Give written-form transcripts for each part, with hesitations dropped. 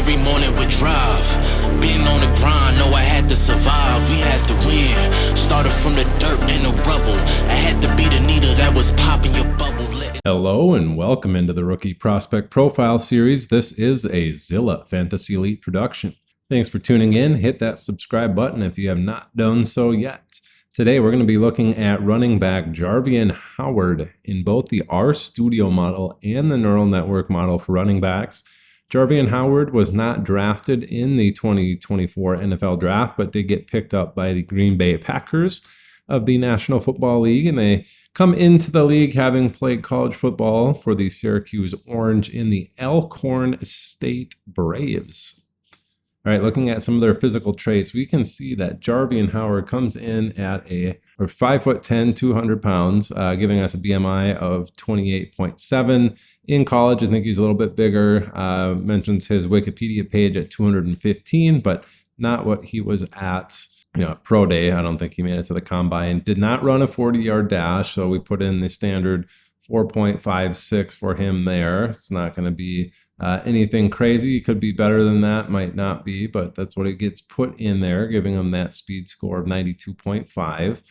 every morning with drive. Being on the grind, know I had to survive. We had to win. Started from the dirt and the rubble. I had to be the needle that was popping your bubble. Hello and welcome into the Rookie Prospect Profile Series. This is a Zilla Fantasy Elite production. Thanks for tuning in. Hit that subscribe button if you have not done so yet. Today we're going to be looking at running back Jarveon Howard in both the RStudio model and the neural network model for running backs. Jarveon Howard was not drafted in the 2024 NFL draft, but did get picked up by the Green Bay Packers of the National Football League, and they come into the league having played college football for the Syracuse Orange in the Elkhorn State Braves. All right, looking at some of their physical traits, we can see that Jarveon Howard comes in at 5'10", 200 pounds, giving us a BMI of 28.7. In college, I think he's a little bit bigger. Mentions his Wikipedia page at 215, but not what he was at pro day. I don't think he made it to the combine. Did not run a 40-yard dash, so we put in the standard 4.56 for him there. It's not going to be anything crazy. It could be better than that, might not be, but that's what it gets put in there, giving him that speed score of 92.5.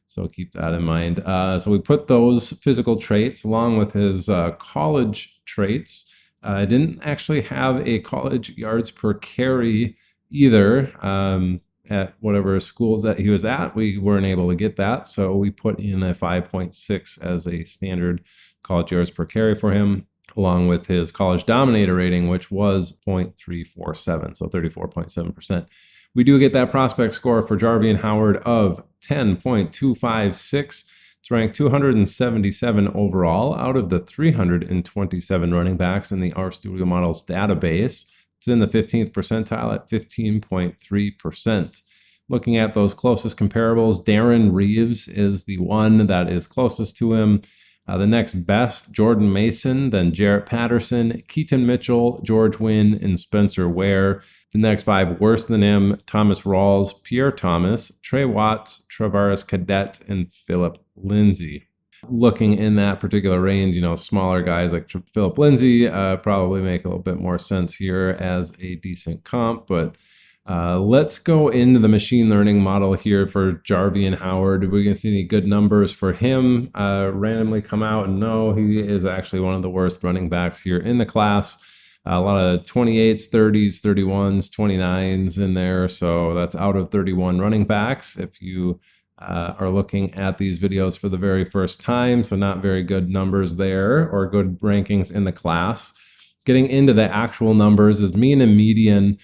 So keep that in mind. So we put those physical traits along with his college traits. Didn't actually have a college yards per carry either. At whatever schools that he was at, we weren't able to get that. So we put in a 5.6 as a standard college yards per carry for him, along with his college dominator rating, which was 0.347, so 34.7%. We do get that prospect score for Jarveon Howard of 10.256. It's ranked 277 overall out of the 327 running backs in the RStudio Models database. It's in the 15th percentile at 15.3%. Looking at those closest comparables, Darren Reeves is the one that is closest to him. The next best, Jordan Mason, then Jarrett Patterson, Keaton Mitchell, George Wynn, and Spencer Ware. The next five worse than him, Thomas Rawls, Pierre Thomas, Trey Watts, Travaris Cadet, and Philip Lindsay. Looking in that particular range, smaller guys like Philip Lindsay probably make a little bit more sense here as a decent comp. But let's go into the machine learning model here for Jarveon Howard. Are we going to see any good numbers for him randomly come out? And no, he is actually one of the worst running backs here in the class. A lot of 28s, 30s, 31s, 29s in there. So that's out of 31 running backs. If you are looking at these videos for the very first time, so not very good numbers there or good rankings in the class. Getting into the actual numbers is mean and median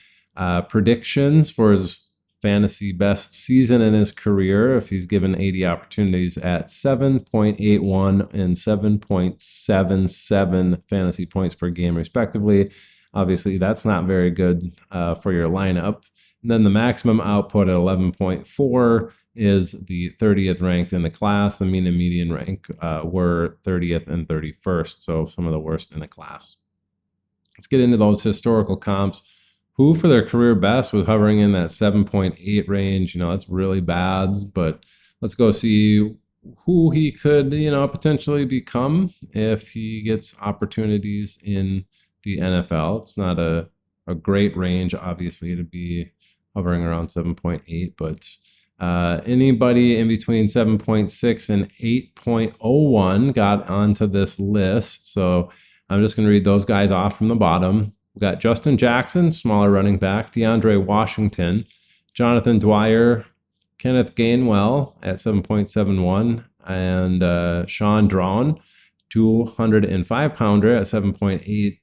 predictions for his fantasy best season in his career, if he's given 80 opportunities, at 7.81 and 7.77 fantasy points per game respectively. Obviously that's not very good for your lineup. And then the maximum output at 11.4 is the 30th ranked in the class. The mean and median rank were 30th and 31st, so some of the worst in the class. Let's get into those historical comps. Who for their career best was hovering in that 7.8 range? That's really bad, but let's go see who he could, potentially become if he gets opportunities in the NFL. It's not a great range, obviously, to be hovering around 7.8, but anybody in between 7.6 and 8.01 got onto this list. So I'm just going to read those guys off from the bottom. We got Justin Jackson, smaller running back, DeAndre Washington, Jonathan Dwyer, Kenneth Gainwell at 7.71, and Sean Drawn, 205-pounder at 7.8.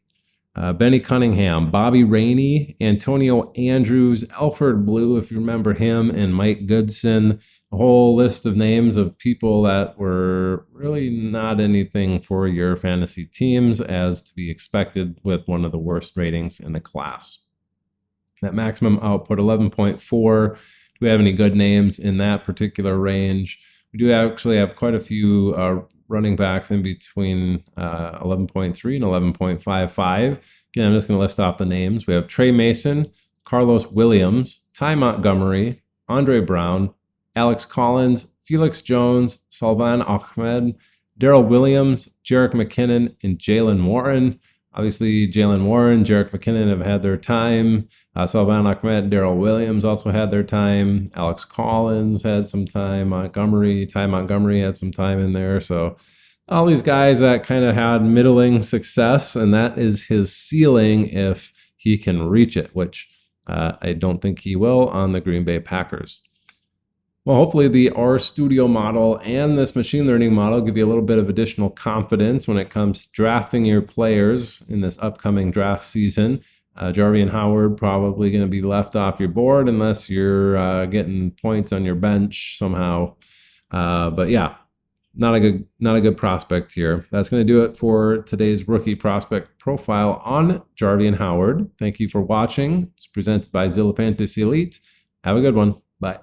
Benny Cunningham, Bobby Rainey, Antonio Andrews, Alfred Blue, if you remember him, and Mike Goodson. A whole list of names of people that were really not anything for your fantasy teams, as to be expected with one of the worst ratings in the class. That maximum output, 11.4. Do we have any good names in that particular range? We do actually have quite a few running backs in between 11.3 and 11.55. Again, I'm just going to list off the names. We have Trey Mason, Carlos Williams, Ty Montgomery, Andre Brown, Alex Collins, Felix Jones, Salvan Ahmed, Darrell Williams, Jerick McKinnon, and Jalen Warren. Obviously, Jalen Warren, Jerick McKinnon have had their time. Salvan Ahmed, Darrell Williams also had their time. Alex Collins had some time. Ty Montgomery had some time in there. So all these guys that kind of had middling success, and that is his ceiling if he can reach it, which I don't think he will on the Green Bay Packers. Well, hopefully the RStudio model and this machine learning model give you a little bit of additional confidence when it comes to drafting your players in this upcoming draft season. Jarveon Howard probably going to be left off your board unless you're getting points on your bench somehow. But yeah, not a good prospect here. That's going to do it for today's rookie prospect profile on Jarveon Howard. Thank you for watching. It's presented by Zilla Fantasy Elite. Have a good one. Bye.